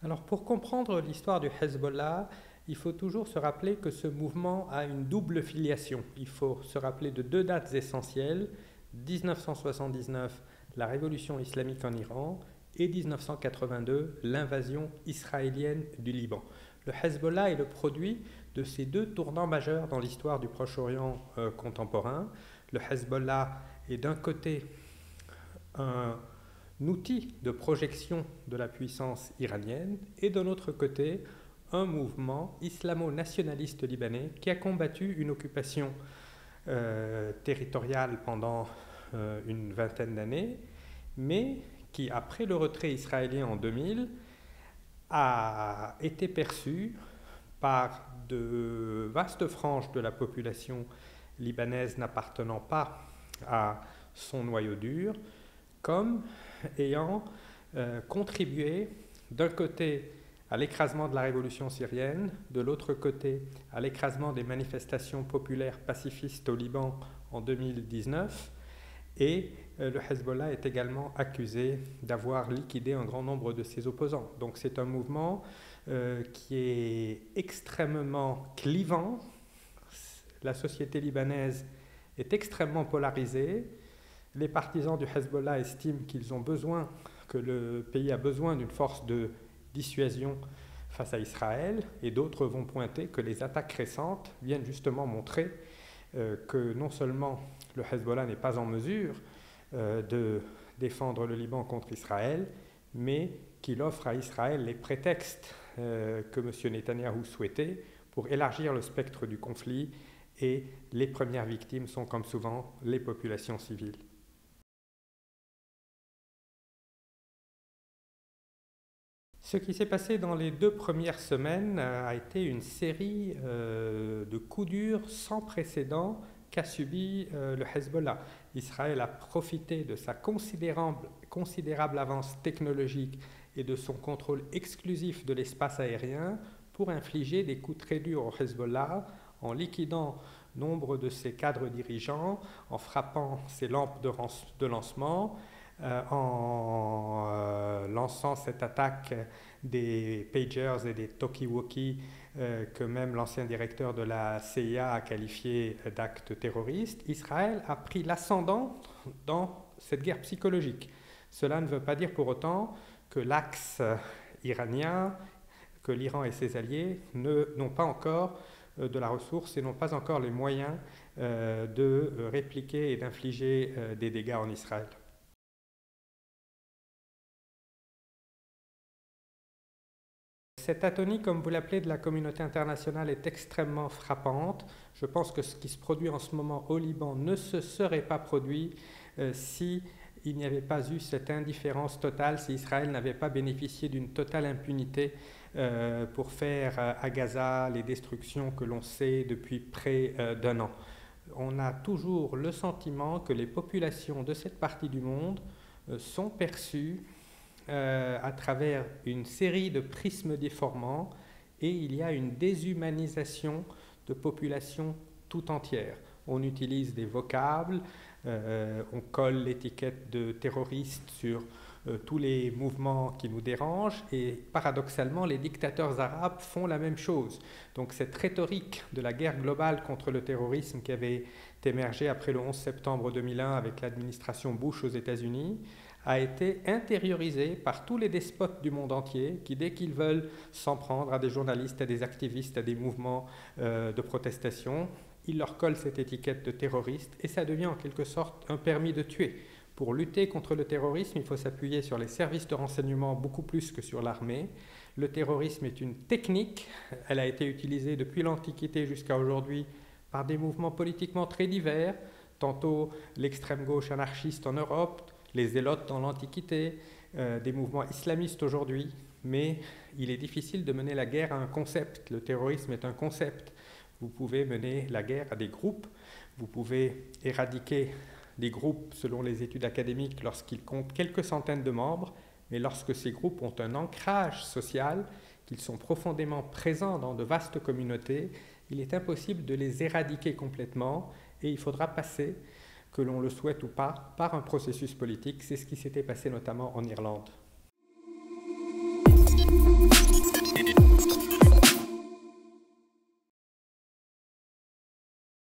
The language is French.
Alors pour comprendre l'histoire du Hezbollah, il faut toujours se rappeler que ce mouvement a une double filiation. Il faut se rappeler de deux dates essentielles, 1979, la révolution islamique en Iran, et 1982, l'invasion israélienne du Liban. Le Hezbollah est le produit de ces deux tournants majeurs dans l'histoire du Proche-Orient contemporain. Le Hezbollah est d'un côté un outil de projection de la puissance iranienne et d'un autre côté un mouvement islamo-nationaliste libanais qui a combattu une occupation territoriale pendant une vingtaine d'années, mais qui, après le retrait israélien en 2000, a été perçu par de vastes franges de la population libanaise n'appartenant pas à son noyau dur comme ayant contribué d'un côté à l'écrasement de la révolution syrienne, de l'autre côté à l'écrasement des manifestations populaires pacifistes au Liban en 2019, et le Hezbollah est également accusé d'avoir liquidé un grand nombre de ses opposants. Donc c'est un mouvement qui est extrêmement clivant. La société libanaise est extrêmement polarisée. Les partisans du Hezbollah estiment que le pays a besoin d'une force de dissuasion face à Israël, et d'autres vont pointer que les attaques récentes viennent justement montrer que non seulement le Hezbollah n'est pas en mesure de défendre le Liban contre Israël, mais qu'il offre à Israël les prétextes que M. Netanyahou souhaitait pour élargir le spectre du conflit, et les premières victimes sont comme souvent les populations civiles. Ce qui s'est passé dans les 2 premières semaines a été une série de coups durs sans précédent qu'a subi le Hezbollah. Israël a profité de sa considérable avance technologique et de son contrôle exclusif de l'espace aérien pour infliger des coups très durs au Hezbollah, en liquidant nombre de ses cadres dirigeants, en frappant ses lampes de lancement, en lançant cette attaque des pagers et des talkie-walkie que même l'ancien directeur de la CIA a qualifié d'actes terroristes. Israël a pris l'ascendant dans cette guerre psychologique. Cela ne veut pas dire pour autant que l'axe iranien, que l'Iran et ses alliés n'ont pas encore de la ressource et n'ont pas encore les moyens de répliquer et d'infliger des dégâts en Israël. Cette atonie, comme vous l'appelez, de la communauté internationale est extrêmement frappante. Je pense que ce qui se produit en ce moment au Liban ne se serait pas produit si il n'y avait pas eu cette indifférence totale, si Israël n'avait pas bénéficié d'une totale impunité pour faire à Gaza les destructions que l'on sait depuis près d'1 an. On a toujours le sentiment que les populations de cette partie du monde sont perçues à travers une série de prismes déformants, et il y a une déshumanisation de populations tout entières. On utilise des vocables, on colle l'étiquette de terroriste sur tous les mouvements qui nous dérangent, et paradoxalement les dictateurs arabes font la même chose. Donc cette rhétorique de la guerre globale contre le terrorisme qui avait émergé après le 11 septembre 2001 avec l'administration Bush aux États-Unis a été intériorisée par tous les despotes du monde entier qui, dès qu'ils veulent s'en prendre à des journalistes, à des activistes, à des mouvements de protestation, ils leur collent cette étiquette de terroriste, et ça devient en quelque sorte un permis de tuer. Pour lutter contre le terrorisme, il faut s'appuyer sur les services de renseignement beaucoup plus que sur l'armée. Le terrorisme est une technique, elle a été utilisée depuis l'Antiquité jusqu'à aujourd'hui par des mouvements politiquement très divers, tantôt l'extrême gauche anarchiste en Europe, les zélotes dans l'Antiquité, des mouvements islamistes aujourd'hui, mais il est difficile de mener la guerre à un concept. Le terrorisme est un concept. Vous pouvez mener la guerre à des groupes, vous pouvez éradiquer des groupes selon les études académiques lorsqu'ils comptent quelques centaines de membres, mais lorsque ces groupes ont un ancrage social, qu'ils sont profondément présents dans de vastes communautés, il est impossible de les éradiquer complètement et il faudra passer, que l'on le souhaite ou pas, par un processus politique. C'est ce qui s'était passé notamment en Irlande.